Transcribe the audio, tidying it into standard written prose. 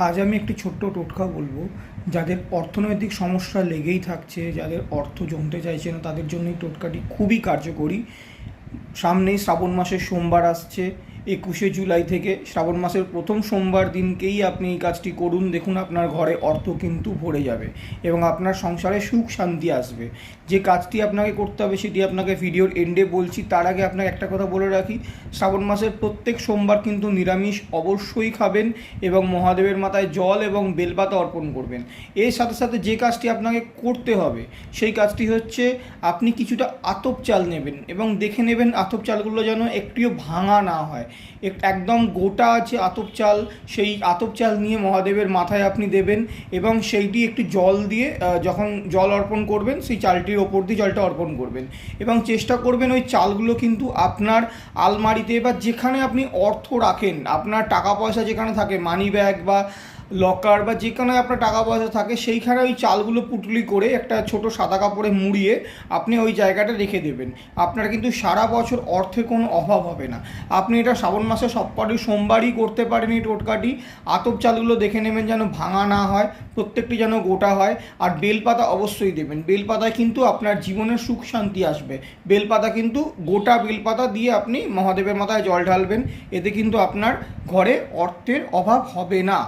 আজ আমি একটি ছোট্ট টোটকা বলবো। যাদের অর্থনৈতিক সমস্যা লেগেই থাকছে, যাদের অর্থ জমতে চাইছে না, তাদের জন্য এই টোটকাটি খুবই কার্যকরী। সামনেই শ্রাবণ মাসের সোমবার আসছে, 21শে জুলাই থেকে। শ্রাবণ মাসের প্রথম সোমবার দিনকেই আপনি এই কাজটি করুন, দেখুন আপনার ঘরে অর্থ কিন্তু ভরে যাবে এবং আপনার সংসারে সুখ শান্তি আসবে। যে কাজটি আপনাকে করতে হবে সেটি আপনাকে ভিডিওর এন্ডে বলছি। তার আগে আপনাকে একটা কথা বলে রাখি, শ্রাবণ মাসের প্রত্যেক সোমবার কিন্তু নিরামিষ অবশ্যই খাবেন এবং মহাদেবের মাথায় জল এবং বেলপাতা অর্পণ করবেন। এর সাথে সাথে যে কাজটি আপনাকে করতে হবে সেই কাজটি হচ্ছে, আপনি কিছুটা আতপ চাল নেবেন এবং দেখে নেবেন আতপ চালগুলো যেন একটিও ভাঙা না হয়। একদম গোটা আছে আতপ চাল, সেই আতপ চাল নিয়ে মহাদেবের মাথায় আপনি দেবেন এবং সেইটি একটু জল দিয়ে যখন জল অর্পণ করবেন সেই চালটির ওপর দিয়ে জলটা অর্পণ করবেন এবং চেষ্টা করবেন ওই চালগুলো কিন্তু আপনার আলমারিতে বা যেখানে আপনি অর্থ রাখেন, আপনার টাকা পয়সা যেখানে থাকে, মানি ব্যাগ বা লকার বা যেখানে আপনার টাকা পয়সা থাকে, সেইখানে ওই চালগুলো পুটলি করে একটা ছোট সাদা কাপড়ে মুড়িয়ে আপনি ওই জায়গাটা রেখে দেবেন। আপনার কিন্তু সারা বছর অর্থে কোনো অভাব হবে না। আপনি এটা শ্রাবণ মাসে সবকটি সোমবারই করতে পারেন এই টোটকাটি। আতপ চালগুলো দেখে নেবেন যেন ভাঙা না হয়, প্রত্যেকটি যেন গোটা হয়। আর বেলপাতা অবশ্যই দেবেন, বেলপাতায় কিন্তু আপনার জীবনের সুখ শান্তি আসবে। বেলপাতা কিন্তু গোটা বেলপাতা দিয়ে আপনি মহাদেবের মাথায় জল ঢালবেন, এতে কিন্তু আপনার ঘরে অর্থের অভাব হবে না।